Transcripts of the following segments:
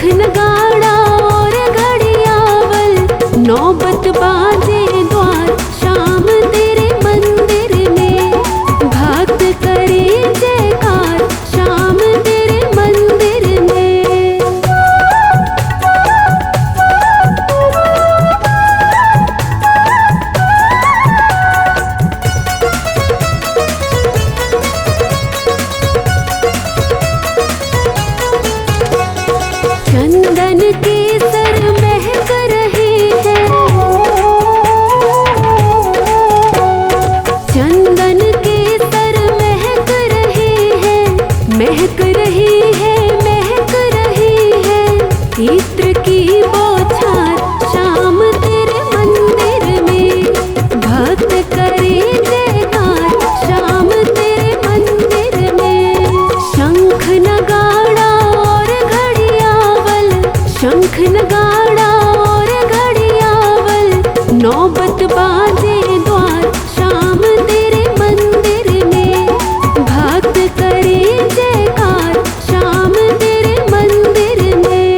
नगाड़ा और घड़ियावल, नौबत बाजे द्वार शाम तेरे मंदिर में। भक्त करे जयकार शाम तेरे मंदिर में। चंदन केसर महक रहे हैं, चंदन केसर महक रहे हैं, महक रहे हैं, महक रहे हैं। इत्र की बौछार शाम तेरे मंदिर में। भक्त करे जयकार शाम तेरे मंदिर में। शंख नगाड़ा और घड़ियावल, शंख नगाड़ा और घड़ियावल, नौबत बाजे द्वार शाम तेरे मंदिर में। भक्त करे जयकार शाम तेरे मंदिर में।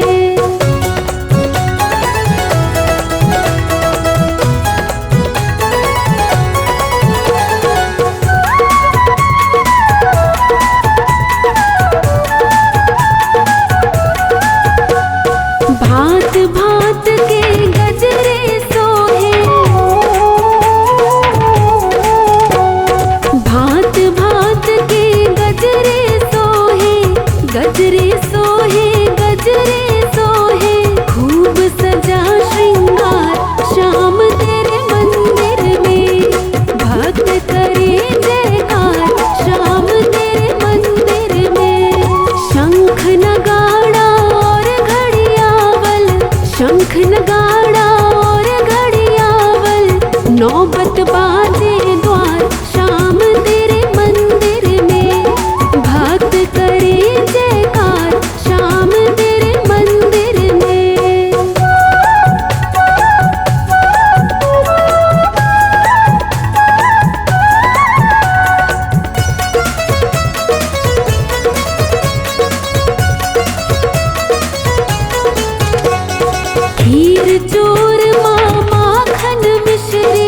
भांत भांत के गजरे सोहे, भांत भांत के गजरे सोहे, गजरे सोहे, गजरे सोहे। खूब सजा श्रृंगार शाम तेरे मंदिर में। भक्त करे जयकार शाम तेरे मंदिर में। शंख नगाड़ा और घड़ियावल, शंख नगाड़ा और घड़ियावल, नौबत बाजे द्वार शाम तेरे मंदिर में। भक्त करे जयकार शाम तेरे मंदिर में। खीर चूरमा माखन मिश्री,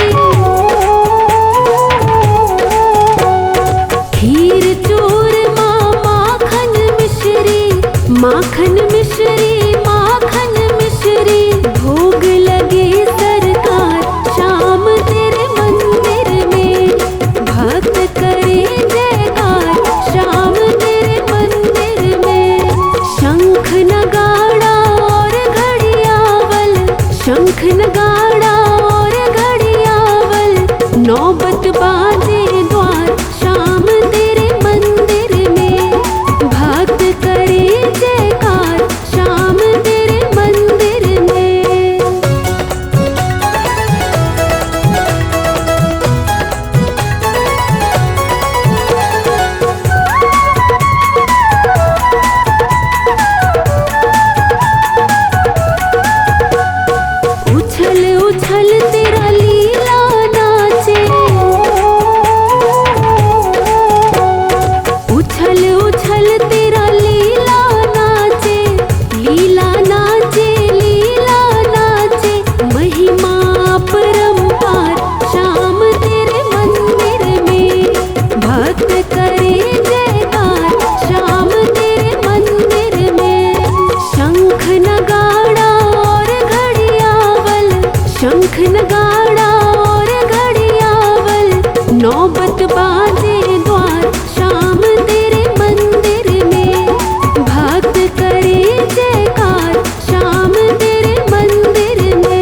खीर चूरमा माखन मिश्री, माखन मिश्री, माखन मिश्री। भोग लगे सरकार शाम तेरे मंदिर में। भक्त करे जयकार शाम तेरे मंदिर में। शंख नगाड़ा और घड़ियावल, शंख नगाड़ा और घड़ियावल, नौबत बाजे द्वार शाम तेरे मंदिर में। भक्त करे जयकार शाम तेरे मंदिर में। उछल उछल तेरा लीला नाचे, उछल उछल तेरा लीला नाचे, लीला नाचे, लीला नाचे। महिमा परंपार शाम तेरे मंदिर में। भक्त करे जयकार शाम तेरे मंदिर में। शंख नगाड़ा और घड़ियावल, शंख नगाड़ा और घड़ियावल, नौबत बाजे द्वार शाम तेरे मंदिर में। भक्त करे जयकार शाम तेरे मंदिर में।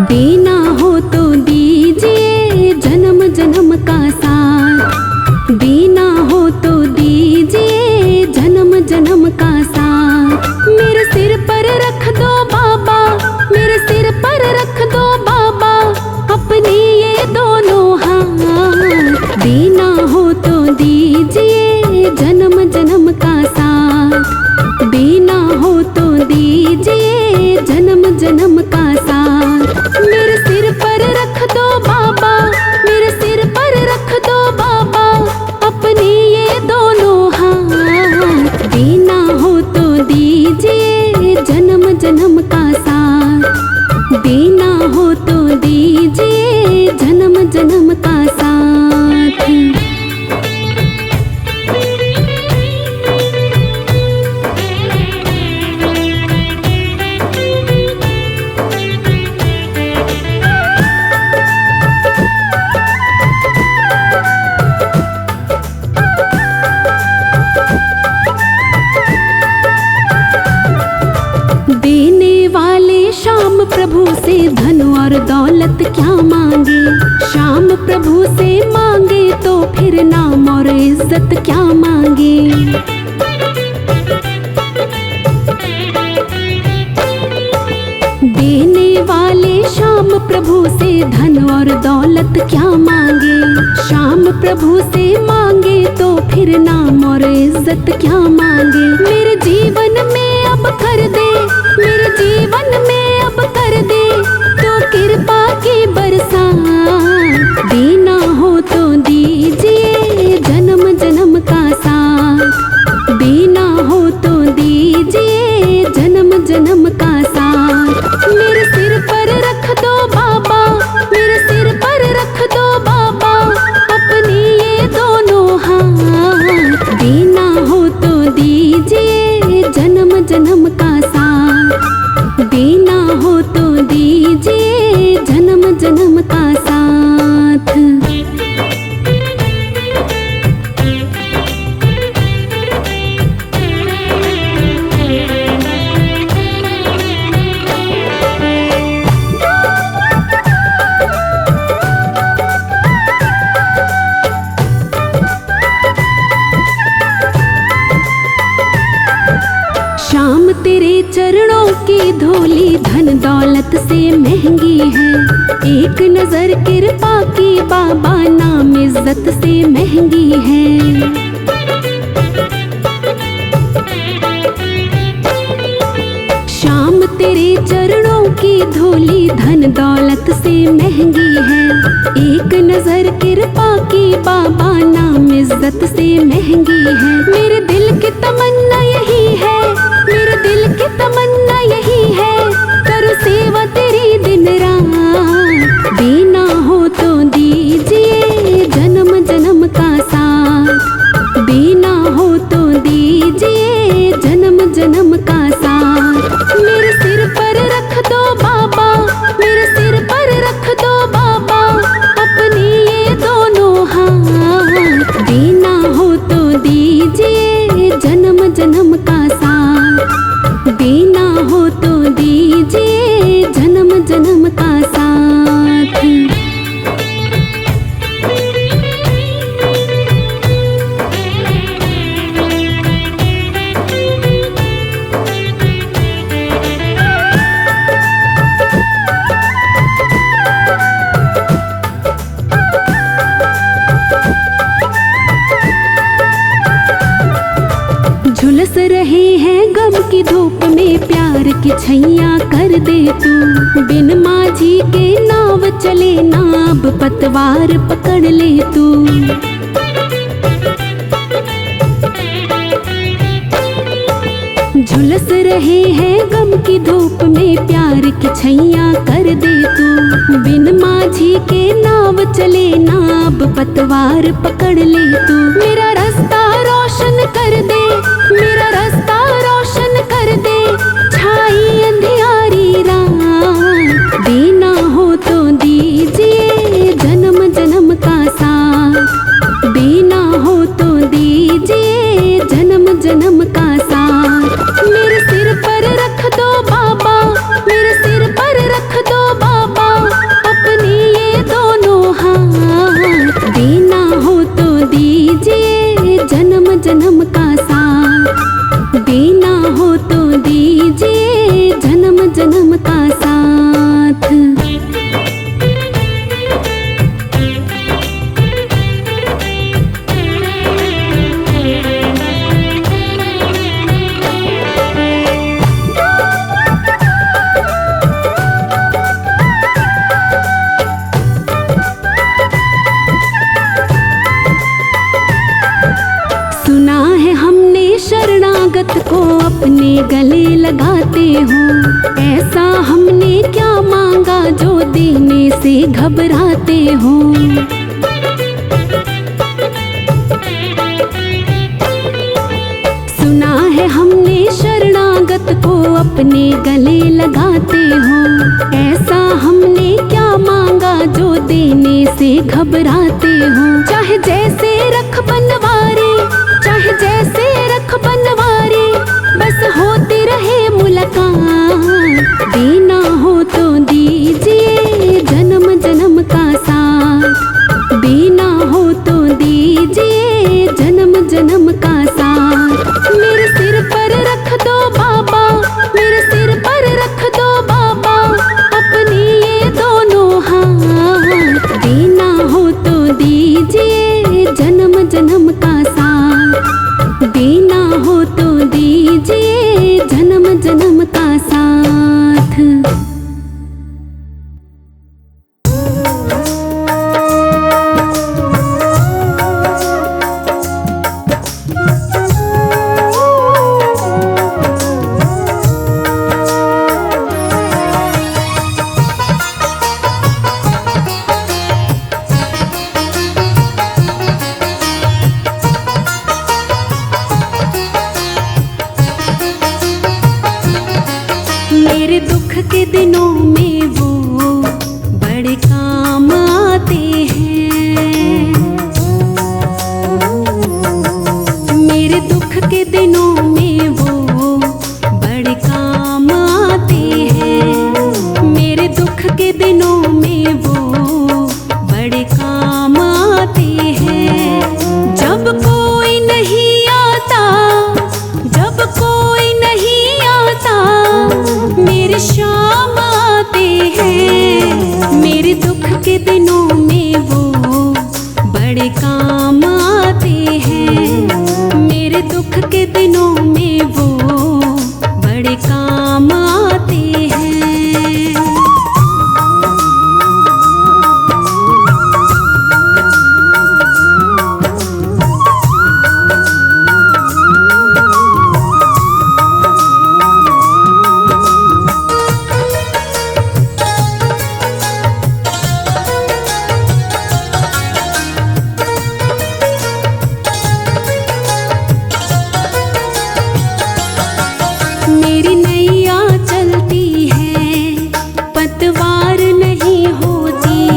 देना हो तो दीजिए जन्म जन्म का साथ, देना हो तो दीजिए जन्म जन्म का साथ। मेरे सिर पर रख दो बाबा, मेरे सिर पर रख दो बाबा, अपने ये दोनों जन्म का साथ। देने वाले श्याम प्रभु से धन और दौलत क्या मांगे, श्याम प्रभु से मांगे तो फिर नाम और इज्जत क्या मांगे। देने वाले श्याम प्रभु से धन और दौलत क्या मांगे, श्याम प्रभु से मांगे तो फिर नाम और इज्जत क्या मांगे। मेरे जीवन में अब कर दे, मेरे जीवन में अब कर दे तो कृपा की बरसात। देना हो तो दीजिए जन्म जन्म का साथ, देना हो तो दीजिए जन्म जन्म का साथ। मेरे सिर पर रख दो बाबा, मेरे सिर पर रख दो बाबा अपने ये दोनों हाथ। देना हो तो दीजिए जन्म जन्म का साथ, देना हो तो दीजिए जन्म जन्म का साथ। श्याम तेरे चरणों की धूली धन दौलत से महंगी है, एक नजर कृपा की बाबा नाम इज्जत से महंगी है। श्याम तेरे चरणों की धूली धन दौलत से महंगी है, एक नजर कृपा की बाबा नाम इज्जत से महंगी है। मेरे दिल की तमन्ना यही है, मेरे दिल की तमन्ना यही है, करूं सेवा तेरी दिन रात। देना हो तो दीजिए जन्म जन्म का साथ, देना हो तो दीजिए जन्म जन्म का साथ। मेरे सिर पर रख दो बाबा, मेरे सिर पर रख दो बाबा अपने ये दोनों हाथ। देना हो तो दीजिए जन्म जन्म का साथ, देना हो तो दीजिए जन्म जन्म का साथ। झुलस रहे हैं गम की धूप में प्यार की छैया कर दे तू। बिन माझी के नाव चले ना अब पतवार पकड़ ले तू। झुलस रहे हैं गम की धूप में प्यार की छैया कर दे तू। बिन माझी के नाव चले ना अब पतवार पकड़ ले तू। मेरा रास्ता रोशन कर दे, मेरा रास्ता रोशन कर दे, छाई अंधियारी रात। देना हो तो दीजिए जन्म जन्म का साथ, देना हो तो दीजिए जन्म जन्म का साथ। मेरे सिर पर रख दो बाबा, मेरे सिर पर रख दो बाबा अपने ये दोनों हाथ। देना हो तो दीजिए जन्म जन्म का साथ। गले लगाते हो। ऐसा हमने क्या मांगा जो देने से घबराते हो। सुना है हमने शरणागत को अपने गले लगाते हो। ऐसा हमने क्या मांगा जो देने से घबराते हो। चाहे जैसे रख बनवारी, चाहे जैसे रख बनवारी, बस होती रहे मुलाकात। देना हो तो दीजिए जन्म जन्म का साथ। देना हो तो दीजिए जन्म जन्म का साथ। मेरे सिर पर रख दो बाबा, मेरे सिर पर रख दो बाबा, अपने ये दोनों हाथ। देना हो तो दीजिए जन्म जन्म का साथ। देना हो तो दीजिए जन्म जन्म का साथ। मेरे दुख के दिनों में वो बड़े काम आते हैं। मेरे दुख के दिनों में वो बड़े काम आते हैं। मेरे दुख के दिनों में वो बड़े काम आते हैं। जब कोई नहीं आता, जब कोई नहीं आता, मेरे शाम आते हैं। मेरे दुख के दिनों में वो बड़े काम आते हैं। मेरे दुख के दिनों में वो बड़े काम आते हैं। मेरी नैया चलती है, पतवार नहीं होती।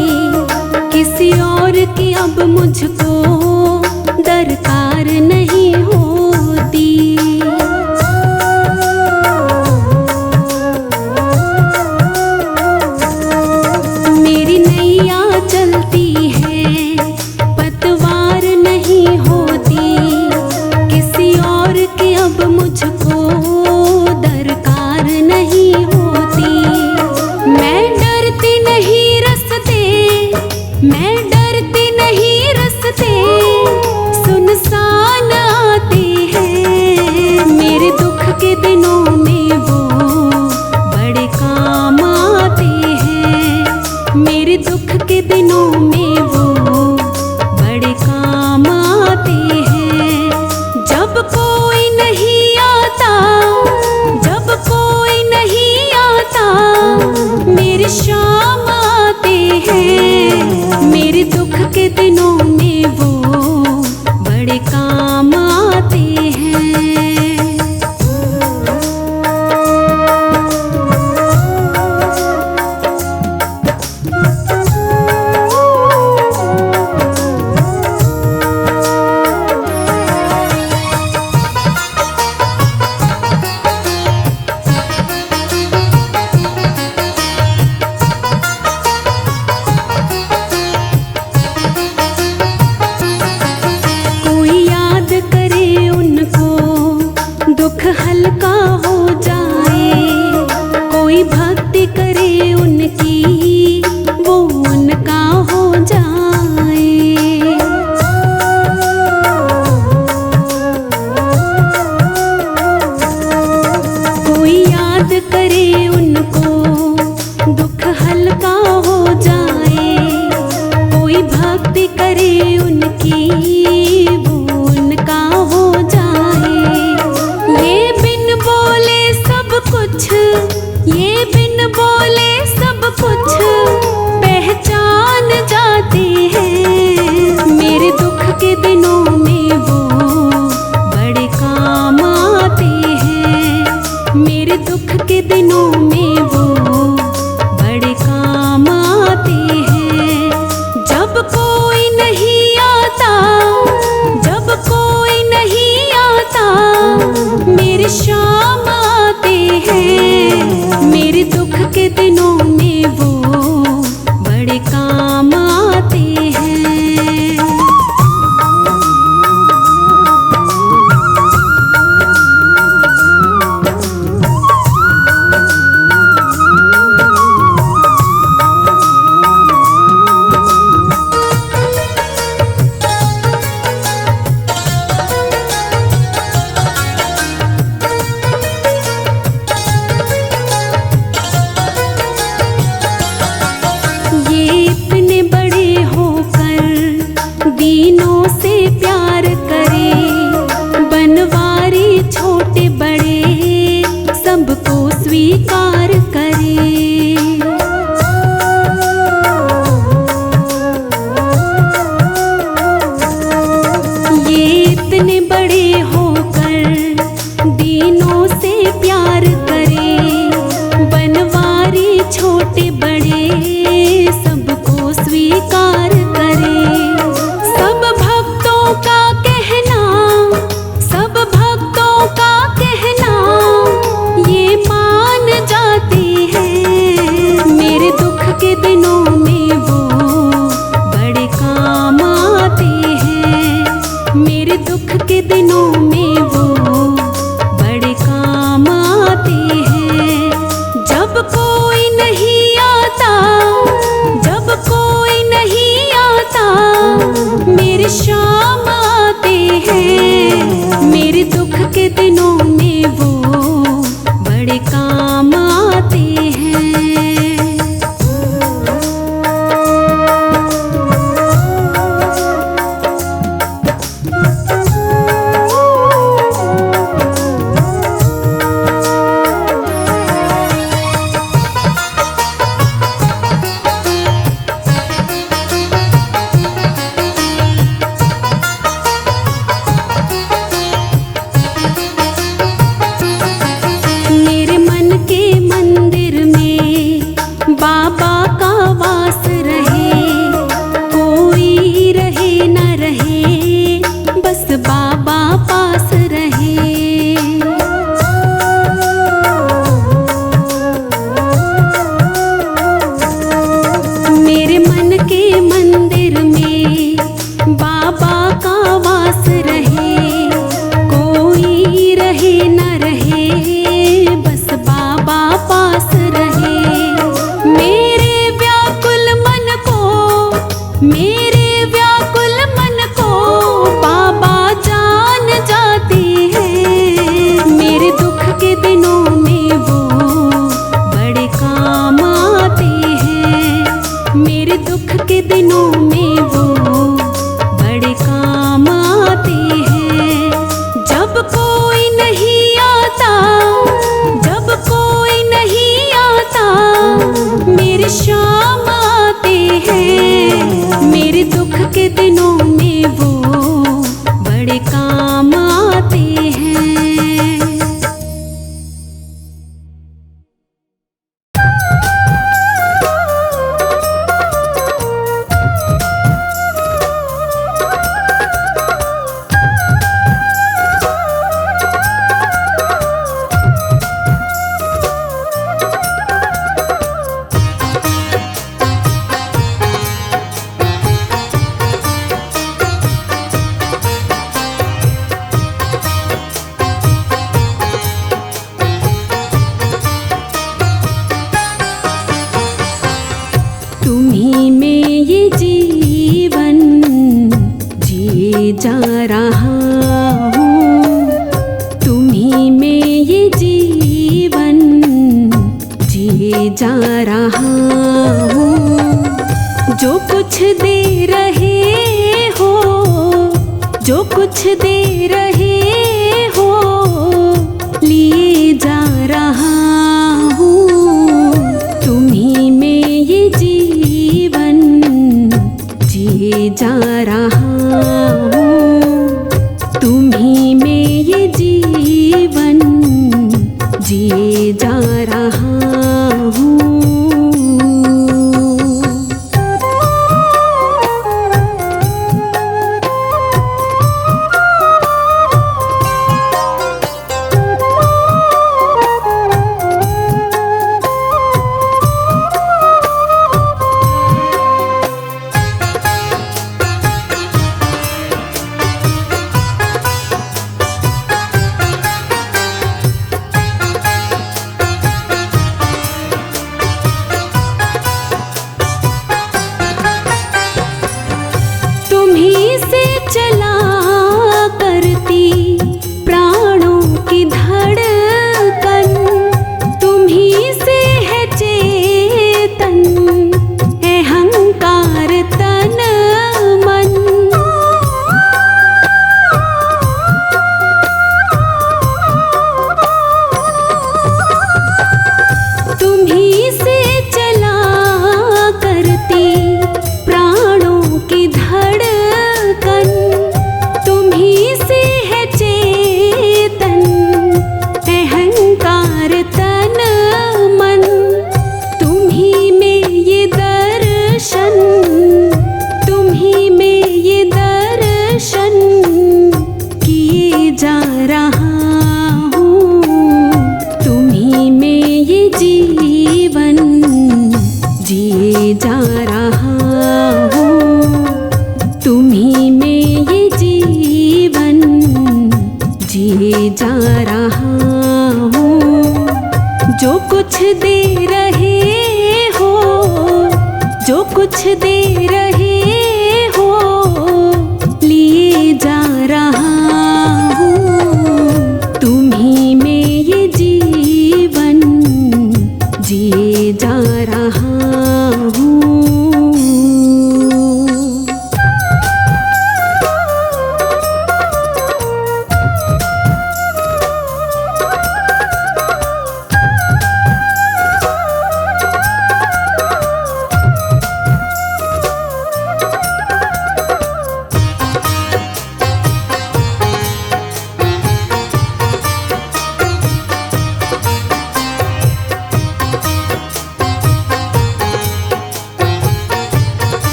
किसी और की अब मुझको दरकार नहीं होती। मेरी नैया चलती है, पतवार नहीं होती। किसी और की अब मुझको दरकार नहीं होती। मैं डरती नहीं रस्ते, मैं डरती नहीं रस्ते, सुनसान आते हैं। मेरे दुख के दिनों में वो बड़े काम आते हैं। मेरे दुख के दिनों में वो बड़े काम आते हैं। जब कोई नहीं आता, जब कोई नहीं आता, मेरे शाम आते हैं। मेरे दुख के दिनों में वो बड़े काम आते हैं। काम आते हैं। ये इतने बड़े होकर दीनों से प्यार करे, बनवारी छोटे बड़े सबको स्वीकार करे। ये इतने बड़े होकर दीनों से प्यार करे, बनवारी छोटे बड़े सबको स्वीकार करे। सब भक्तों का कहना, सब भक्तों का कहना ये मान जाते हैं। मेरे दुख के दिनों में वो बड़े काम आते हैं। मेरे दुख के दिनों में वो बड़े काम आते हैं। जब कोई नहीं आता, जब कोई नहीं आता, मेरे शाम आते हैं। मेरे दुख के दिनों में वो बड़े काम आते हैं। मेरे मन के मंदिर में बाबा का वास रहे, कोई रहे न रहे बस बाबा पास रहे। मेरे मन के मंदिर में बाबा का वास रहे, कोई रहे न रहे बस बाबा पास रहे। मेरे व्याकुल मन को, मेरे व्याकुल मन को बाबा जान जाते हैं। मेरे दुख के दिनों में वो बड़े काम आते हैं। मेरे दुख के दिनों में वो बड़े काम आते हैं। जब कोई नहीं आता, जब कोई नहीं आता, मेरे शाम आते हैं। मेरे दुख के दिनों में वो बड़े काम आते हैं। तुम्हीं में ये जीवन जिए जा रहा हूँ, तुम्हीं में ये जीवन जिए जा रहा हूँ। जो कुछ दे रहे हो, जो कुछ दे रहे हो, लिए जा रहा हूँ। तुम्हीं में ये जीवन जिए जा रहा हूँ, तुम्हीं में ये जीवन जिए जा रहा हूँ।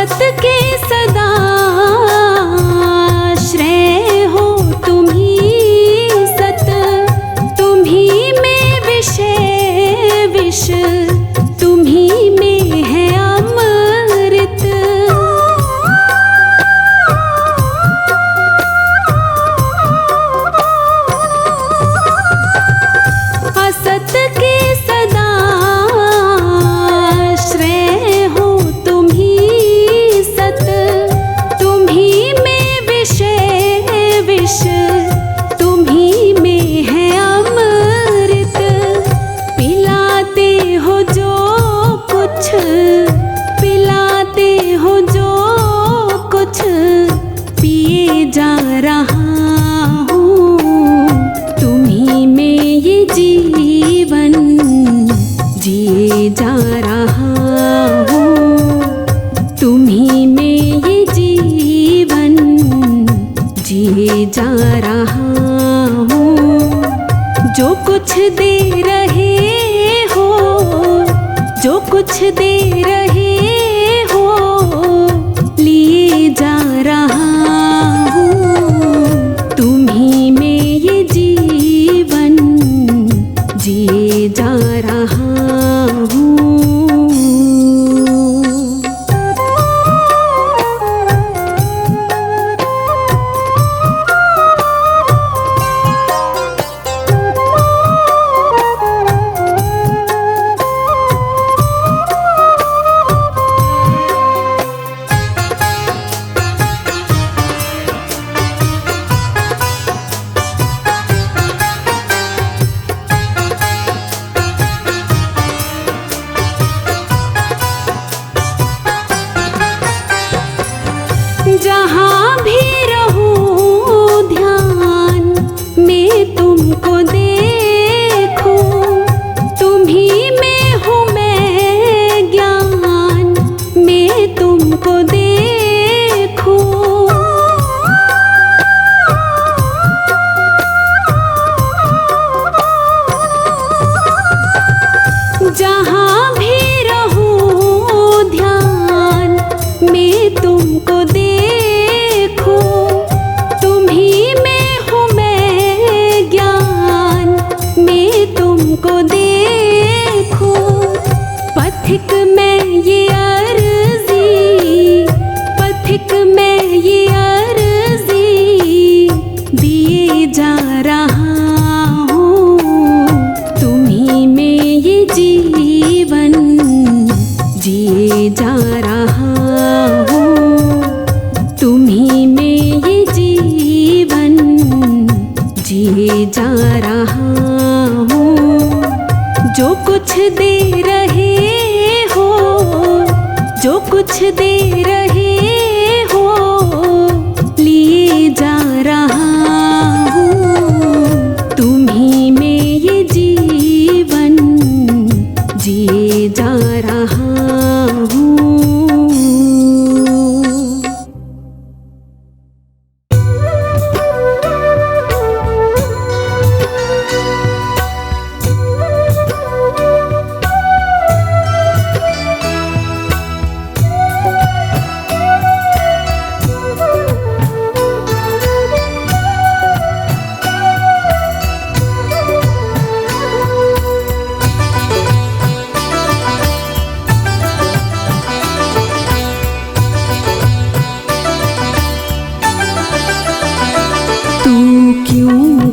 असत के सदा श्रेय हो तुम्ही सत, तुम्ही में विषय विष, तुम्ही में है अमृत। असत के सदा श्रेय हो तुम्ही सत, तुम्ही में विषय विष, तुम्ही में है अमृत। पिलाते हो जो कुछ, पिलाते हो जो कुछ, पिए जा रहा हूँ, तुम्ही में ये जीवन जिए जा रहा हूँ, तुम्ही में ये जीवन जिए जा रहा हूँ। जो कुछ दे रहे हो, जो कुछ दे रहे हो, लिए जा रहा हूँ, तुम्ही में ये जीवन जिए जा रहा हूँ। जहाँ भी रहूं ध्यान में तुमको देखूं, तुम्ही में हूँ मैं ज्ञान में तुमको देखूं। जहाँ भी रहूं ध्यान में तुमको देखूं, तुम्ही में हूँ मैं ज्ञान में तुमको देखूं। पथिक में ये अर्जी, पथिक में ये अर्जी दिए जा रहा हूँ, तुम्ही में ये जीवन जिए जा रहा हूँ, तुम्ही में ये जीवन जिए जा रहा हूँ। जो कुछ दे रहे हो, जो कुछ दे रहे हो, लिए जा रहा हूँ, तुम्ही में ये जीवन जिए जा रहा हूँ।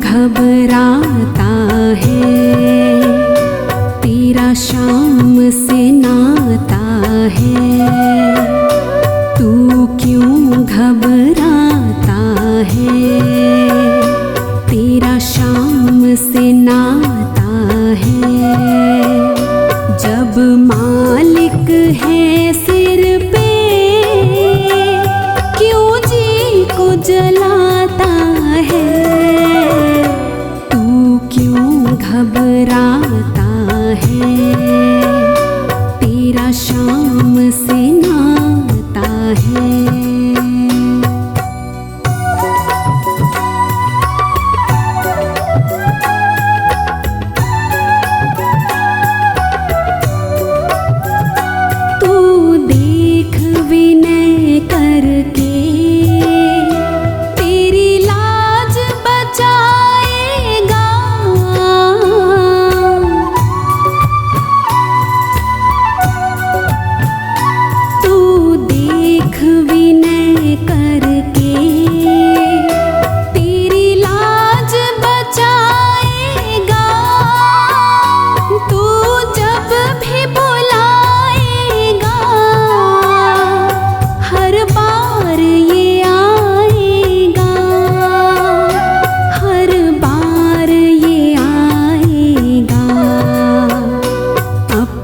घबराता है, तेरा शाम से नाता है। तू क्यों घबराता है, तेरा शाम से नाता है। जब मालिक है सिर पे, क्यों जी को जलाता है। घबराता है, तेरा शाम से ना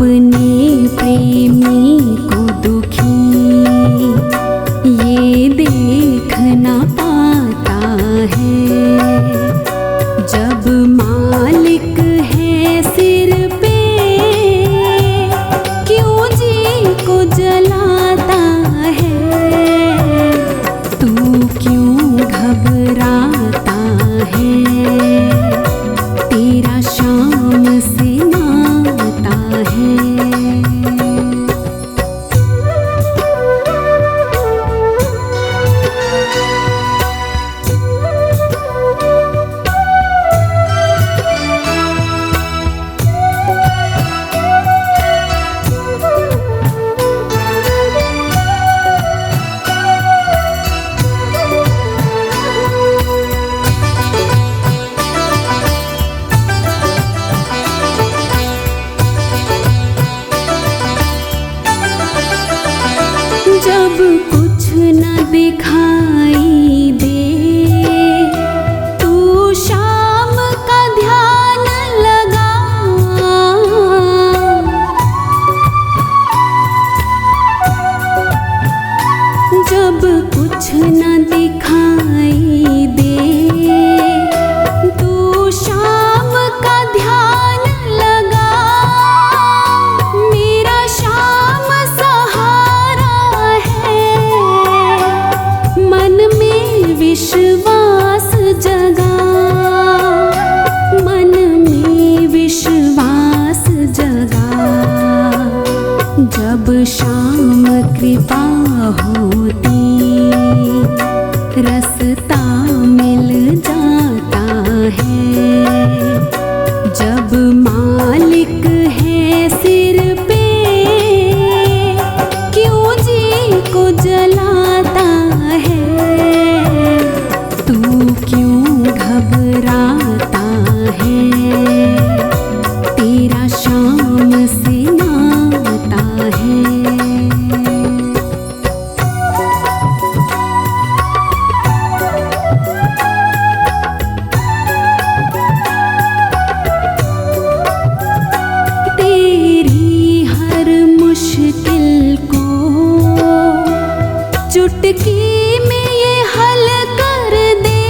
अपने प्रेमी को दुखी ये देख ना पाता है। जब मालिक है सिर पे क्यों जी को जलाता है। तू क्यों घबराता है, तेरा शाम से नाता है। जब कुछ न दिखाई दे तू शाम का ध्यान लगा। जब कुछ न दिखाई दे तू शाम का ध्यान लगा। मेरा शाम सहारा मन में विश्वास जगा, मन में विश्वास जगा। जब शाम कृपा होती रास्ता मिल जाता है। जब मालिक है सिर पे क्यों जी को जलाता है। तू क्यों घबराता है, तेरा शाम से नाता है। तेरी हर मुश्किल को चुटकी में ये हल कर दे।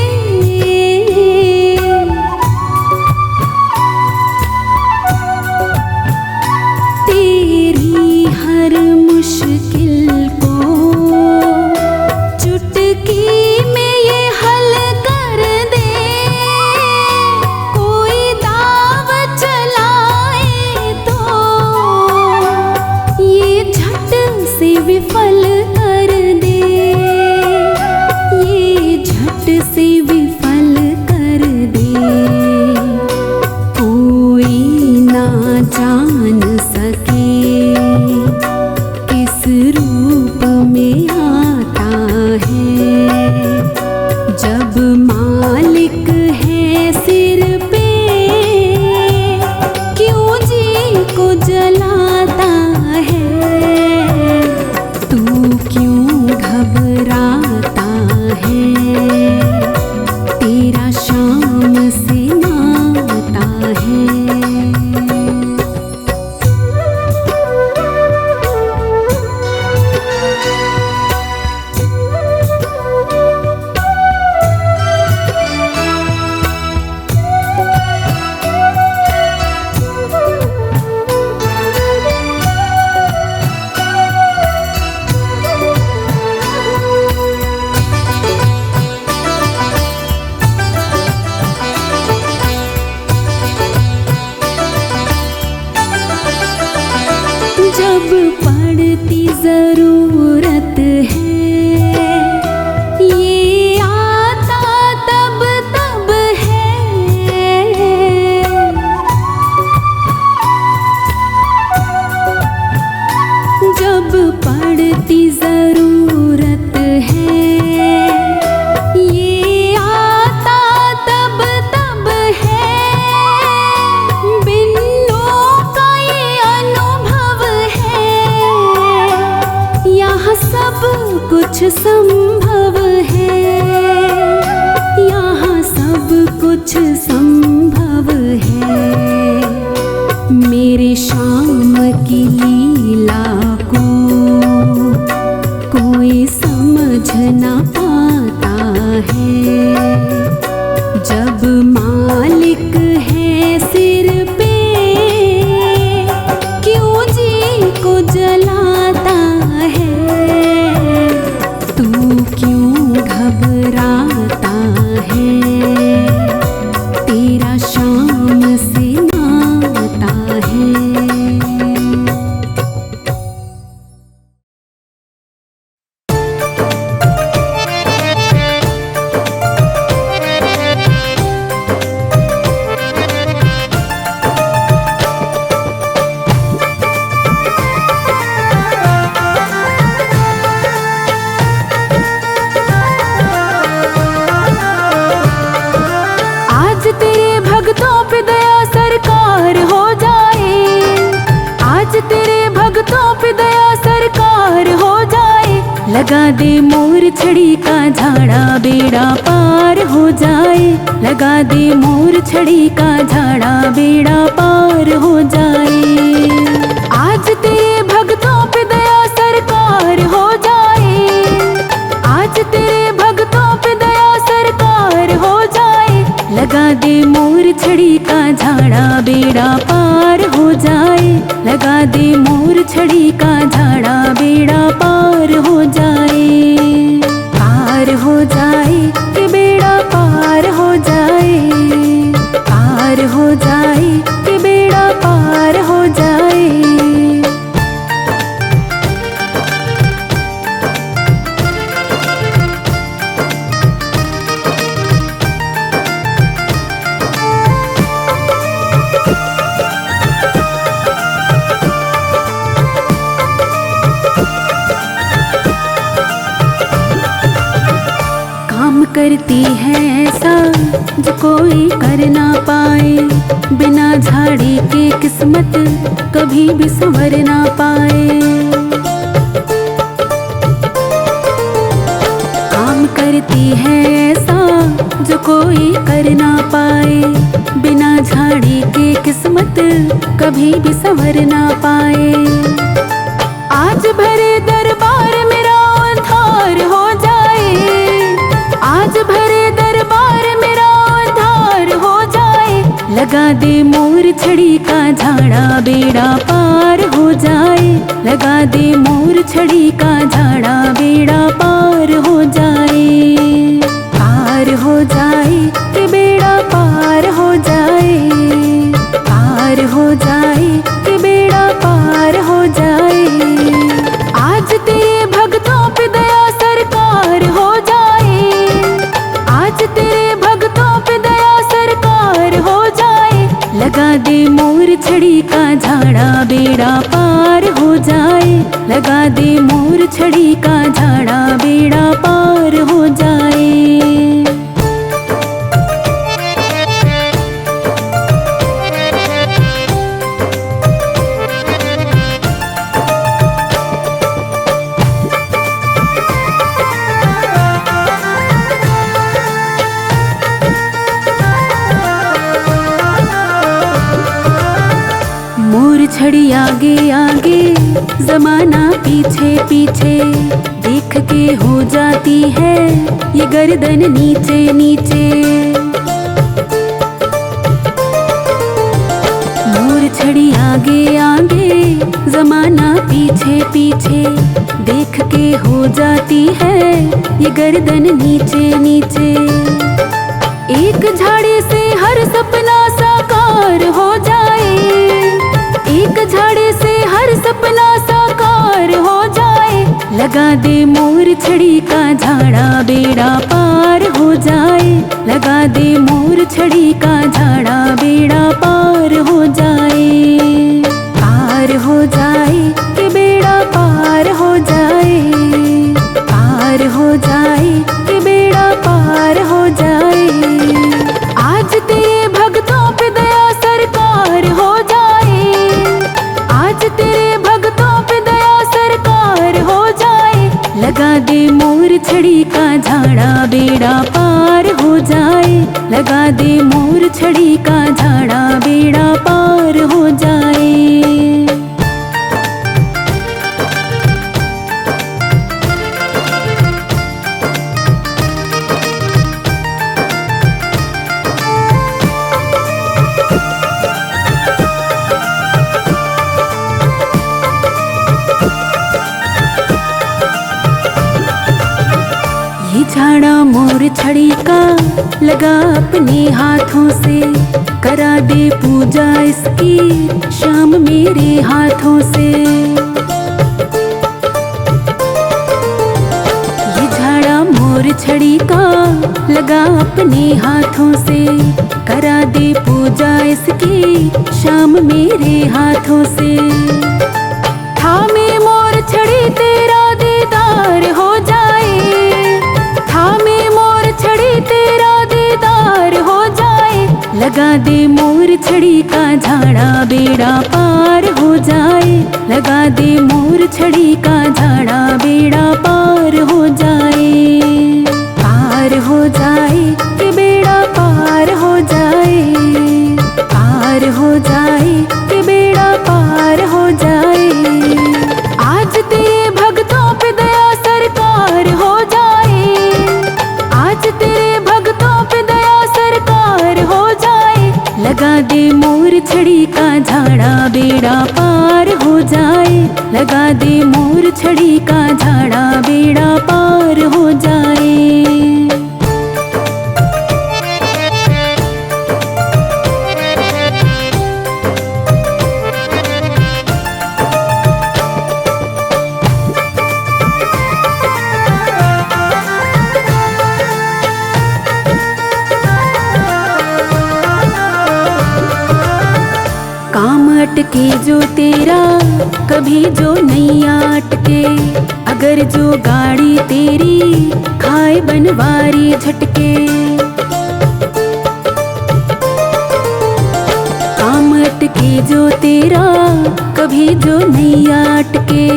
तेरी हर मुश्किल को चुटकी में ये हल कर दे। कोई दाव चलाए तो ये झट से विफल कर दे। ये झट से विफल कर दे। कोई ना जान सके किस रूप में आता है। जब मालिक है सिर पे क्यों जी को जलाता है। तू क्यों घबराता है, तेरा शाम से नाता है। जब पड़ती जरूरत है ये आता तब तब है। जब पड़ती जरूरत है ये आता तब तब है। बिन्नों का ये अनुभव है, यहाँ सब कुछ संभव है। यहाँ सब कुछ संभव है। मेरे शाम की लीला को कोई समझ ना पाता है। जब मालिक है सिर पे क्यों जी को जलाता है, तू क्यों घबराता है, तेरा शाम से नाता है। आज तेरे भक्तों पे दया सरकार हो जाए, आज तेरे भक्तों पे दया सरकार हो जाए। लगा दे मोर छड़ी का झाड़ा बेड़ा पार हो जाए, लगा दे मोर छड़ी का झाड़ा बेड़ा पार हो जाए। आज तेरे भक्तों पे दया सरकार हो जाए, आज तेरे भक्तों पे दया सरकार हो जाए। लगा दे मोर छड़ी का झाड़ा बेड़ा पार हो जाए, लगा दे मोर छड़ी का झाड़ा बेड़ा पार हो जाए। पार हो जाए कि बेड़ा पार हो जाए, पार हो जाए कि बेड़ा पार हो जाए। काम करती है ऐसा जो कोई कर ना पाए, बिना झाड़ी के किस्मत कभी भी संवर ना पाए। काम करती है ऐसा जो कोई कर ना पाए, बिना झाड़ी के किस्मत कभी भी संवर ना पाए। आज भरे दरबार मेरा उद्धार हो जाए, आज भरे दरबार मेरा उद्धार हो जाए। लगा दे मोर छड़ी का झाड़ा बेड़ा पार हो जाए, लगा दे मोर छड़ी का झाड़ा बेड़ा पार हो जाए। पार हो जाए कि बेड़ा पार हो जाए, पार हो जाए कि बेड़ा पार हो जाए। आज तेरे भक्तों पे दया सरकार हो जाए, आज तेरे भक्तों पे दया सरकार हो जाए। लगा दे मोर छड़ी का झाड़ा बेड़ा पार हो जाए, लगा दे मोर छड़ी का झाड़ा बेड़ा पार हो जाए। मोर छड़ी आगे आगे जमाना पीछे पीछे, देख के हो जाती है ये गर्दन नीचे नीचे। मोर छड़ी आगे आगे जमाना पीछे पीछे, देख के हो जाती है ये गर्दन नीचे नीचे। एक झाड़ी से हर सपना साकार हो जाए, एक झाड़ी से हर सपना साकार हो जाए। लगा दे मोर छड़ी का झाड़ा बेड़ा पार हो जाए, लगा दे मोर छड़ी का झाड़ा बेड़ा पार हो जाए। पार हो जाए कि बेड़ा पार हो जाए, पार हो जाए कि बेड़ा पार हो जाए। आज तेरे भक्तों पे दया सरकार हो जाए, आज तेरे भक्तों पे दया सरकार हो जाए। लगा दे मोर छड़ी का झाड़ा बेड़ा पार हो जाए, लगा दे मोर छड़ी का झाड़ा बेड़ा पार हो जाए। झाड़ा मोर छड़ी का लगा अपने हाथों से, करा दे पूजा इसकी शाम मेरे हाथों से। ये झाड़ा मोर छड़ी का लगा अपने हाथों से, करा दे पूजा इसकी शाम मेरे हाथों से। थामे मोर छड़ी तेरा दीदार हो जाए, थामे मोर छड़ी तेरा दीदार हो जाए। लगा दे मोर छड़ी का झाड़ा बेड़ा पार हो जाए, लगा दे मोर छड़ी का झाड़ा बेड़ा पार हो जाए। पार हो जाए कि बेड़ा पार हो जाए, पार हो जाए कि बेड़ा पार हो जाए। आज तेरे भक्तों पे दया सरकार हो जाए, आज तेरे भक्तों पे दया सरकार हो जाए। लगा दे मोर छड़ी का झाड़ा बेड़ा पार हो जाए, लगा दे मोर छड़ी का झाड़ा बेड़ा पार हो जाए। काम अटके जो तेरा कभी जो नहीं अटके, अगर जो गाड़ी तेरी खाए बनवारी झटके। काम अटके जो तेरा कभी जो नहीं अटके,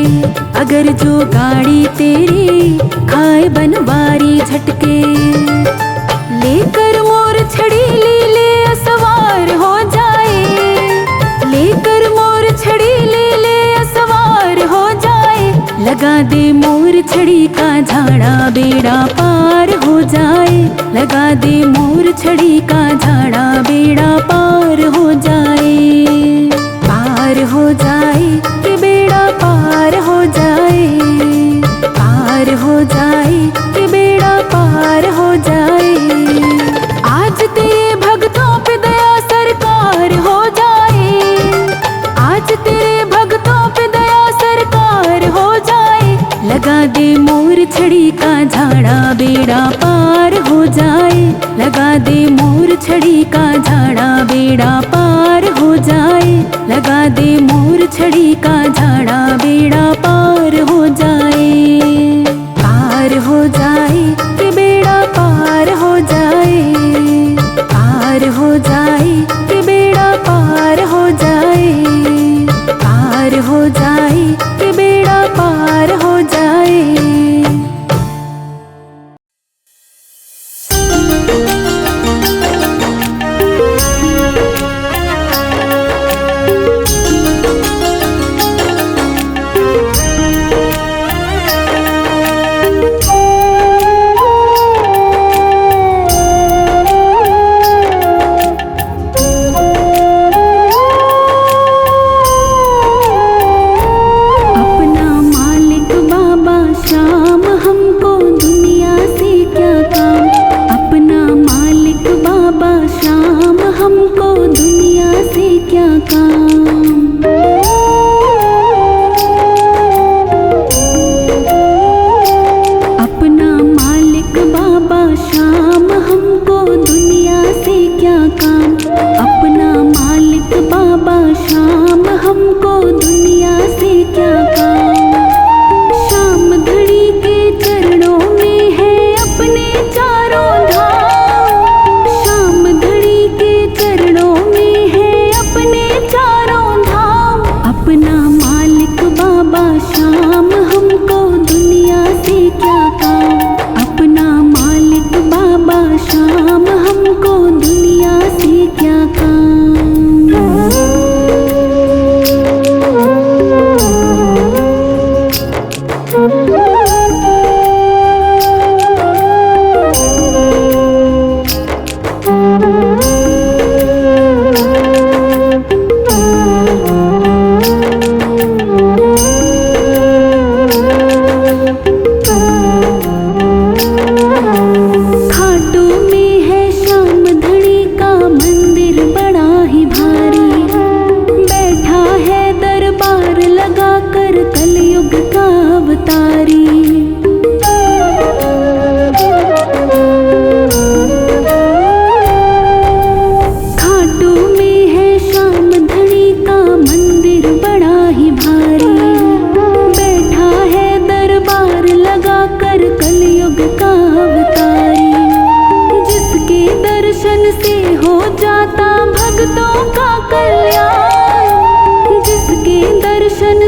अगर जो गाड़ी तेरी खाए बनवारी झटके। लेकर मोर छड़ी लीले सवार हो जाए, लेकर मोर छड़ी लीले सवार हो जाए। लगा दे मोर छड़ी का झाड़ा बेड़ा पार हो जाए, लगा दे मोर छड़ी का झाड़ा बेड़ा पार हो जाए। पार हो जाए कि बेड़ा पार हो जाए, पार हो जाए कि बेड़ा पार हो जाए। आज तेरे भक्तों पे दया सरकार हो जाए, आज तेरे भक्तों पे दया सरकार हो जाए। लगा दे मोर छड़ी का झाड़ा बेड़ा पार हो जाए, लगा दे मोर छड़ी का झाड़ा बेड़ा पार हो जाए। लगा दे मोर छड़ी का झाड़ा बेड़ा पार हो जाए। पार हो जाए कि बेड़ा पार हो जाए, पार हो जाए कि बेड़ा पार हो जाए, पार हो जाए कि बेड़ा पार हो जाए।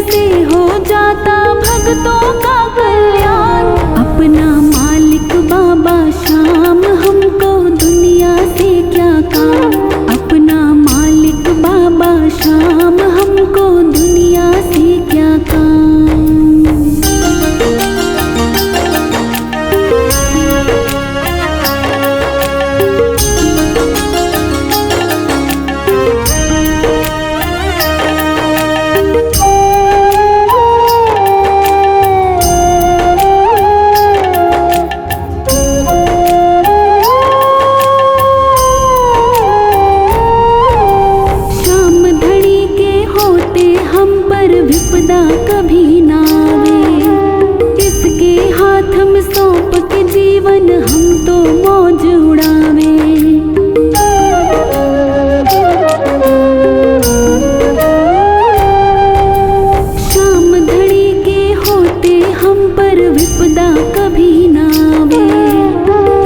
से हो जाता भक्तों का कल्याण। अपना मालिक बाबा श्याम, हमको दुनिया से क्या काम। अपना मालिक बाबा श्याम, हमको दुनिया से क्या काम। विपदा कभी ना आवे, इसके हाथ में सौंप के जीवन हम तो मौज उड़ावे। शाम घड़ी के होते हम पर विपदा कभी ना आवे,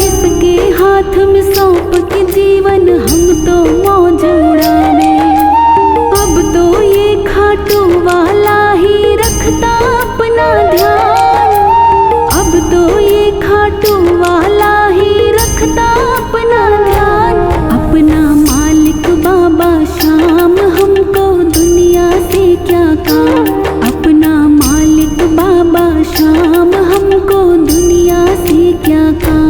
इसके हाथ में सौंप के जीवन हम तो मौज उड़ावे। अब तो ये खाटू वाला ही रखता अपना ध्यान। अब तो ये खाटू वाला ही रखता अपना ध्यान। अपना मालिक बाबा श्याम, हमको दुनिया से क्या काम। अपना मालिक बाबा श्याम, हमको दुनिया से क्या काम।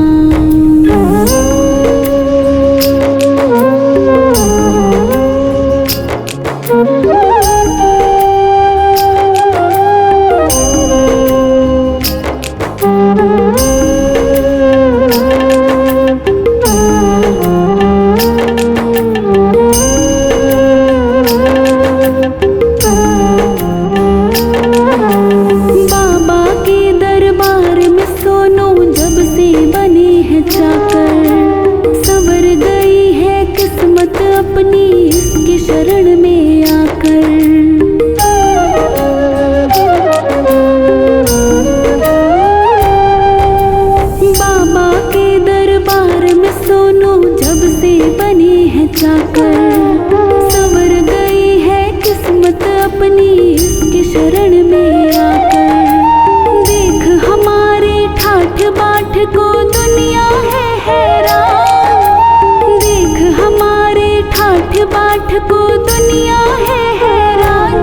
अपनी इसके शरण में आकर। बाबा के दरबार में सोनू जब से बने हैं चाकर। संवर गई है किस्मत अपनी इसके शरण में आकर। देख हमारे ठाठ बाट को दुनिया है हैरान। देख हमारे ठाठ बाट को दुनिया है हैरान।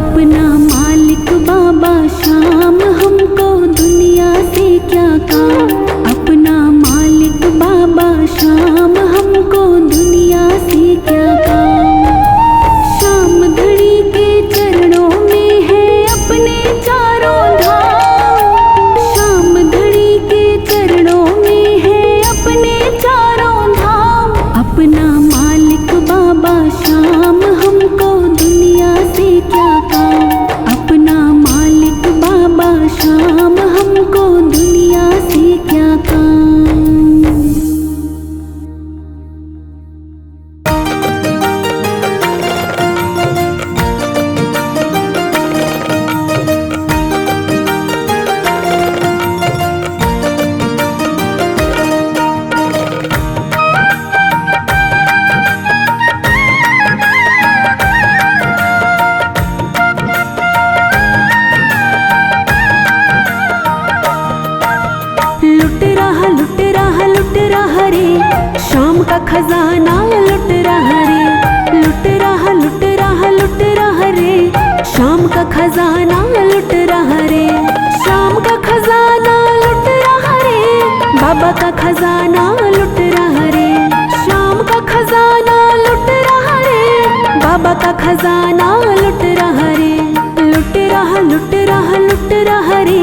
अपना मालिक बाबा श्याम, हमको दुनिया से क्या काम। अपना मालिक बाबा श्याम, हमको दुनिया से क्या काम। श्याम घड़ी के चरणों में है अपने चारों धाम। श्याम घड़ी के चरणों में है अपने चारों धाम। अपना मालिक बाबा श्याम, हमको दुनिया से क्या काम। अपना मालिक बाबा श्याम, हमको दुनिया से क्या काम। श्याम का खजाना लुट रहा रे। लुट रहा लुट रहा लुट रहा रे। श्याम का खजाना लुट रहा रे। श्याम का खजाना लुट रहा रे। बाबा का खजाना लुट रहा रे। श्याम का खजाना लुट रहा रे। बाबा का खजाना लुट रहा रे। लुट रहा लुट रहा लुट रहा रे।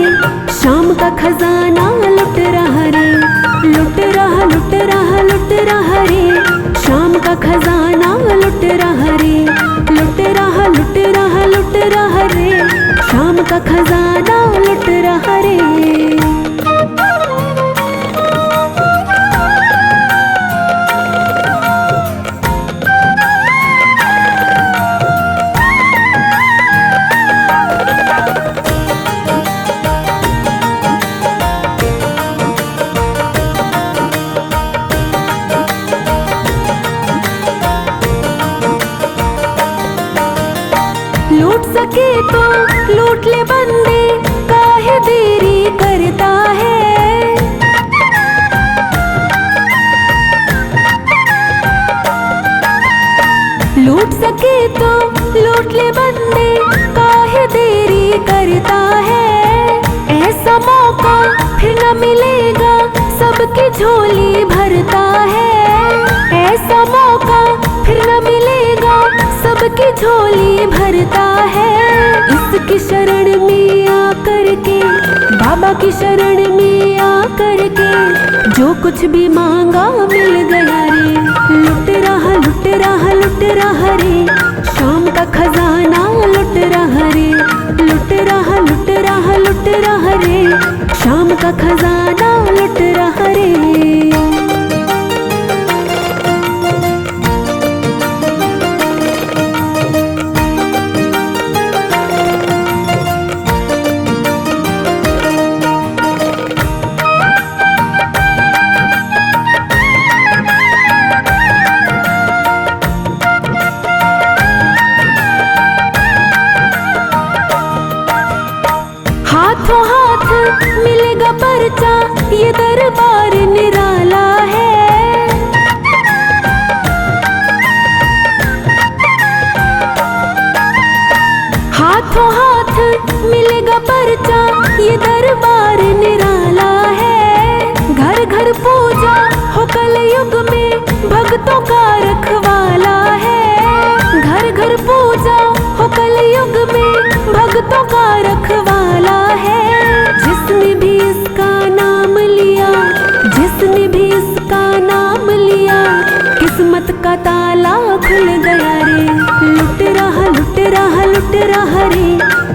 श्याम का खजाना लुट रहा रे। लुट रहा लुट रहा लुट रहा रे। श्याम का खजाना लुट रहा रे। लुट रहा लुट रहा लुट रहा रे। श्याम का खजाना लुट रहा रे। लूट सके तो लूट ले बंदे काहे देरी करता है। लूट सके तो लूट ले बंदे काहे देरी करता है। ऐसा मौका फिर न मिलेगा सबकी झोली भरता है। ऐसा मौका फिर न मिलेगा सबकी झोली भरता है। इसकी शरण में आकर के, बाबा की शरण में आकर के जो कुछ भी मांगा मिल गया रे। लुट रहा लुट रहा लुट रहा रे, शाम का खजाना लुट रहा रे। लुट रहा लुट रहा लुट रहा रे, शाम का खजाना लुट रहा रे। हाथों हाथ मिलेगा पर्चा, ये दरबार निराला है। हाथों हाथ मिलेगा पर्चा, ये दरबार निराला है। घर घर पूजा हो कलयुग में भक्तों का रखवाला है। घर घर पूजा हो कलयुग में भक्तों का रखवाला है। जिसने भी इसका नाम लिया, जिसने भी इसका नाम लिया, किस्मत का ताला खुल गया रे। लुट रहा लुट रहा लुट रहा रे,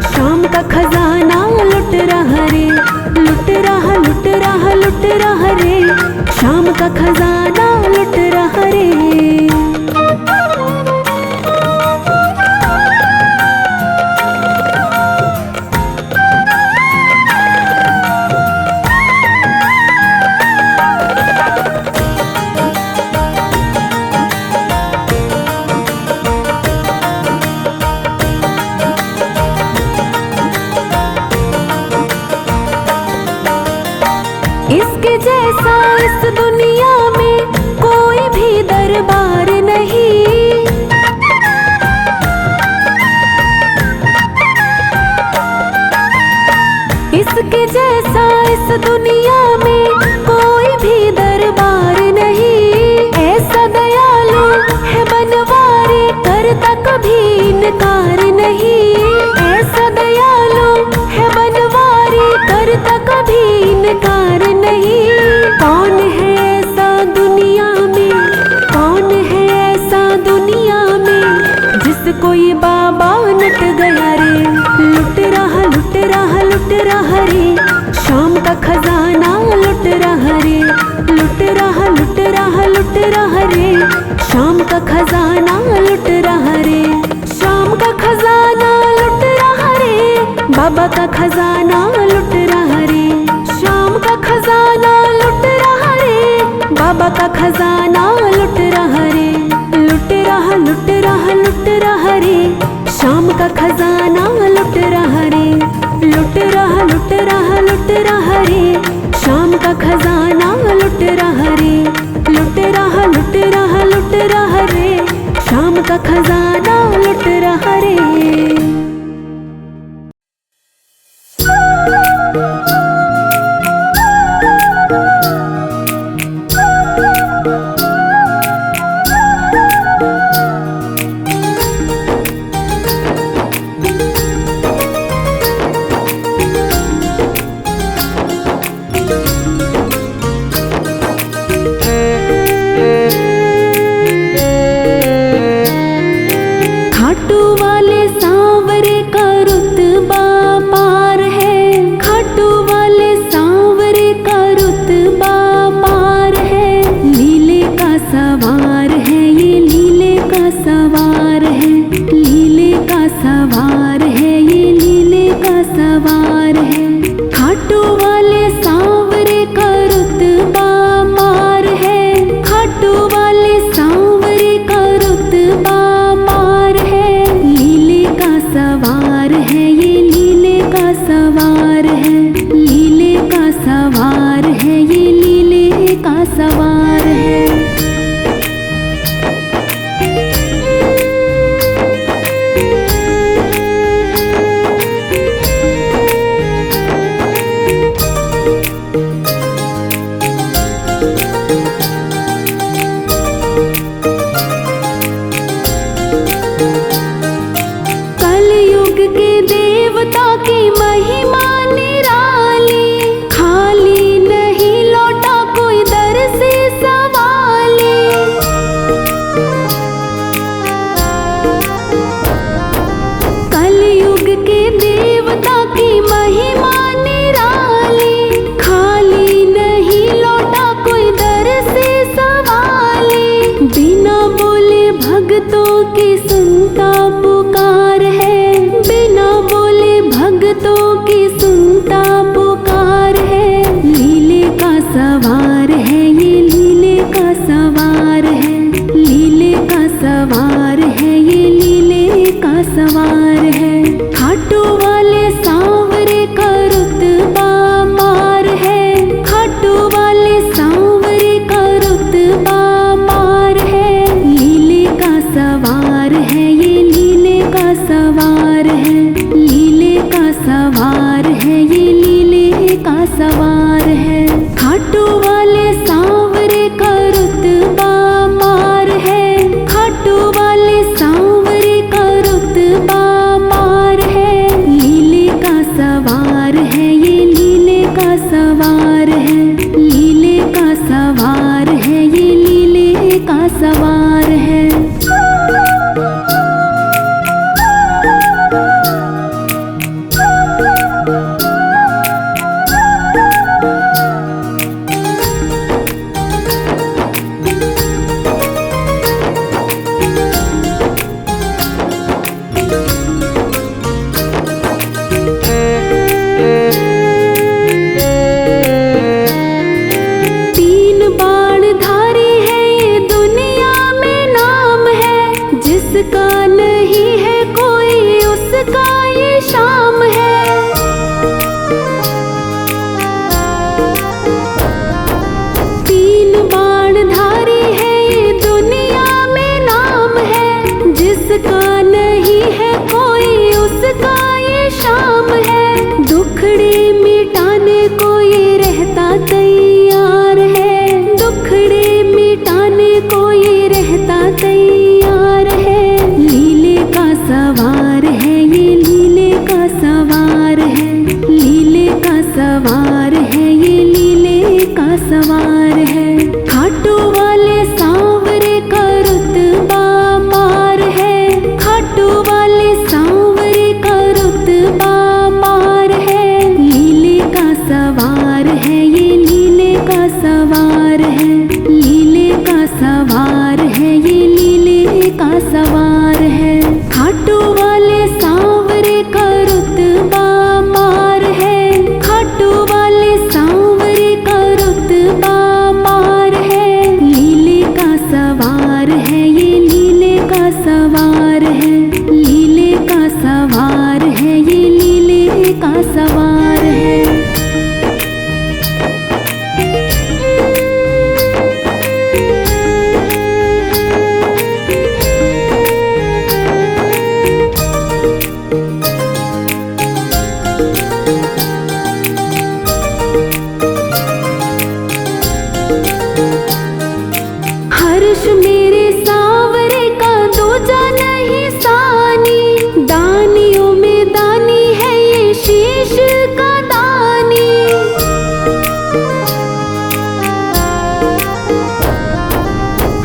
शाम का खजाना लुट रहा रे। लुट रहा लुट रहा लुट रहा रे, शाम का खजाना लुट रहा रे। इसके जैसा इस दुनिया में कोई भी दरबार नहीं। इसके जैसा इस दुनिया में कोई भी दरबार नहीं। ऐसा दयालु है बनवारी, करता कभी इनकार नहीं। ऐसा दयालु है बनवारी, करता कभी इनकार नहीं। कौन है ऐसा दुनिया में, कौन है ऐसा दुनिया में, जिसको ये बाबा नट गया रे। लुट रहा लुट रहा लुट रहा रे, शाम का खजाना लुट रहा रे। लुट रहा लुट रहा लुट रहा रे, शाम का खजाना लुट रहा रे। शाम का खजाना लुट रहा रे, बाबा का खजाना लुट रहा रे। शाम का खजाना लुट रहा रे, बाबा का खजाना लुट रहा रे। लुट रहा लुट रहा लुट रहा रे, शाम का खजाना लुट रहा रे। लुट रहा लुट रहा लुट रहा रे, शाम का खजाना लुट रहा रे। लुट रहा लुट रहा लुट रहा रे, शाम का खजाना लुट रहा रे। खाटू सवार है, ये लीले का सवार है। खाटू वाले सांवरे का रुतबा पार है, खाटू वाले सांवरे का रुतबा पार है। लीले का सवार है, ये लीले का सवार है, लीले का सवार है, ये लीले का सवार है। जिसका नहीं है कोई उसका ये शाम है। तीन बाणधारी है ये दुनिया में नाम है, जिसका नहीं है कोई उसका ये शाम है। दुखड़े मिटाने को ये रहता तैयार है, दुखड़े मिटाने को ये रहता तैयार है। सवार है, ये लीले का सवार है, लीले का सवार है, ये लीले का सवार है। खाटू वाले सांवरे का रुतबा पार है, खाटू वाले सांवरे का रुतबा पार है। लीले का सवार है, ये लीले का सवार है, लीले का सवार है, ये लीले का सवार है। खाटू वाले सांवरे का रुतबा पार है, खाटू वाले सांवरे का रुतबा पार है। लीले का सवार है, ये लीले का सवार है, लीले का सवार है, ये लीले का सवार है। हर्ष मेरे सांवरे का दूजा नहीं सानी, दानियों में दानी है ये शीश का दानी।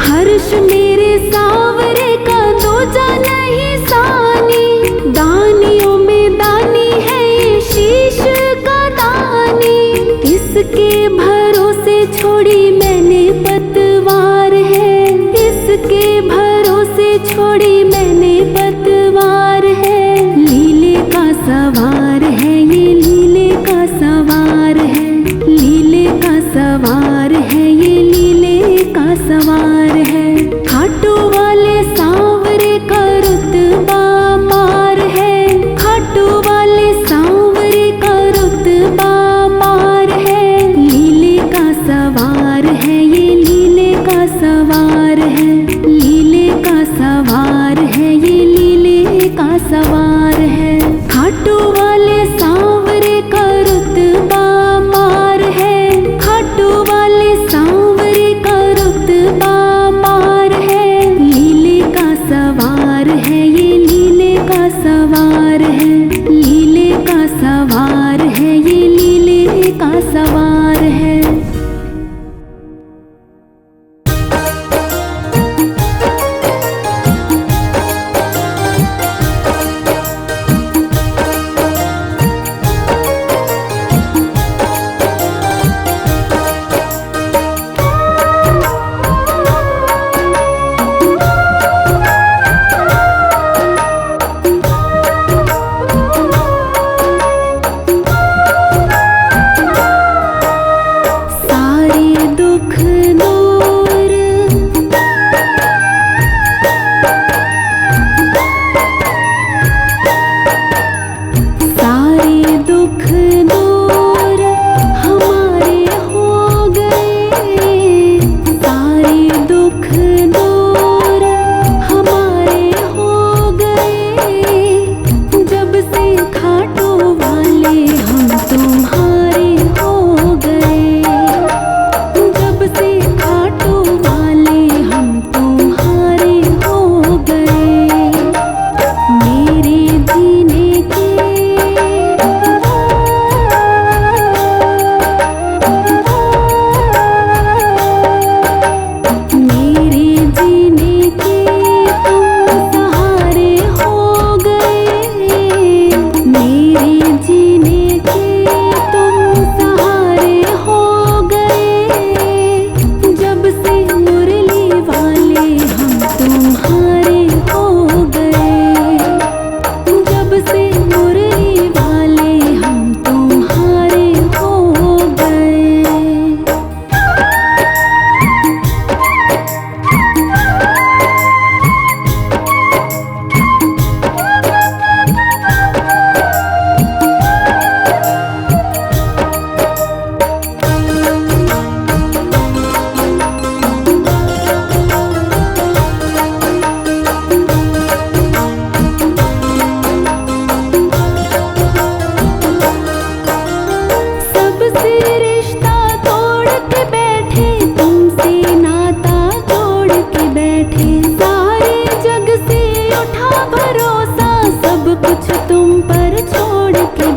हर्ष मेरे सांवरे का दूजा नहीं सानी, दानियों में दानी है ये शीश का दानी। इसके भरोसे छोड़ी मैंने पतवार है, इसके भरोसे छोड़ी मैंने पतवार है। लीले का सवार है, ये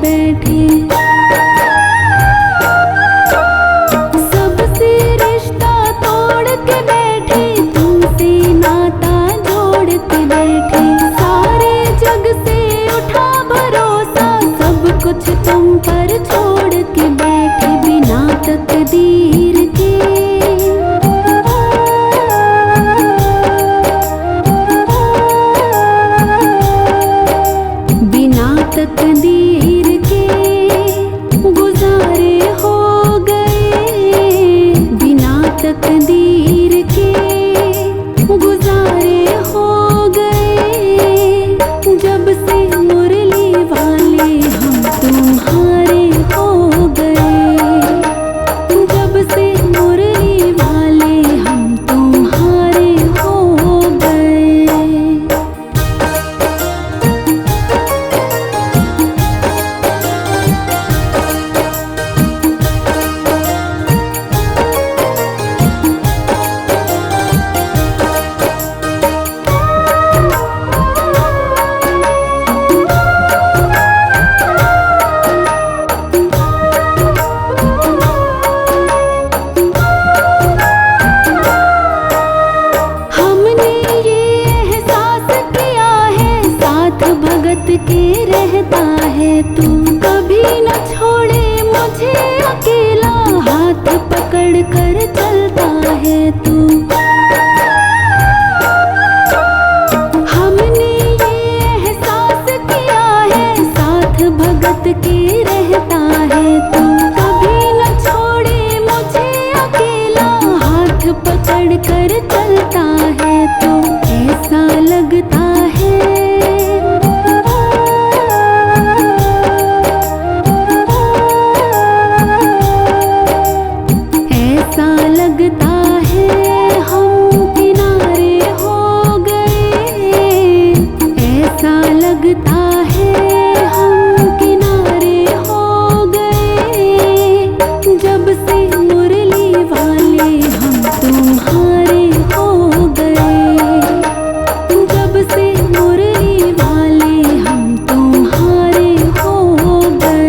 बैठे। सबसे रिश्ता तोड़ के बैठे, तुमसे नाता जोड़ के बैठे। सारे जग से उठा भरोसा, सब कुछ तुम पर छोड़ के बैठे। बिना तकदीर के, बिना तकदीर के गुजारे हो गए। बिना तकदीर के गुजारे हो गए। जब से मुरली वाले हम तुम्हारे हो गए। जब से मुरली वाले हम तुम्हारे हो गए। हमने ये एहसास किया है, साथ भगत के रहता है तू। कभी न छोड़े मुझे अकेला, हाथ पकड़ कर चलता है तू। हमने ये एहसास किया है, साथ भगत के रहता है तू। कभी न छोड़े मुझे अकेला, हाथ पकड़ कर चलता है तो। ऐसा लगता है, ऐसा लगता है हम किनारे हो गए। ऐसा लगता है हम किनारे हो गए। जब से मुरली वाले हम तुम्हारे हो गए। जब से मुरली वाले हम तुम्हारे हो गए।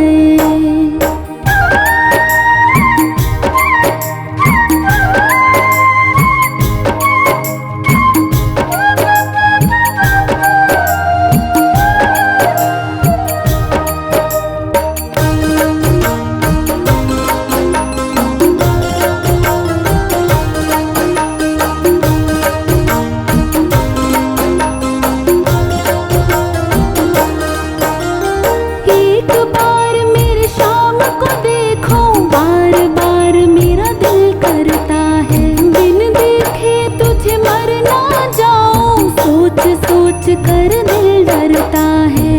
एक बार मेरे शाम को देखो, बार बार मेरा दिल करता है। बिन देखे तुझे मर ना जाऊं, सोच सोच कर दिल डरता है।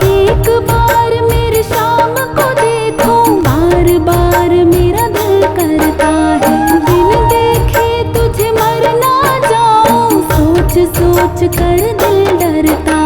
एक बार मेरे शाम को देखो, बार बार मेरा दिल करता है। बिन देखे तुझे मर ना जाऊं, सोच सोच कर दिल डरता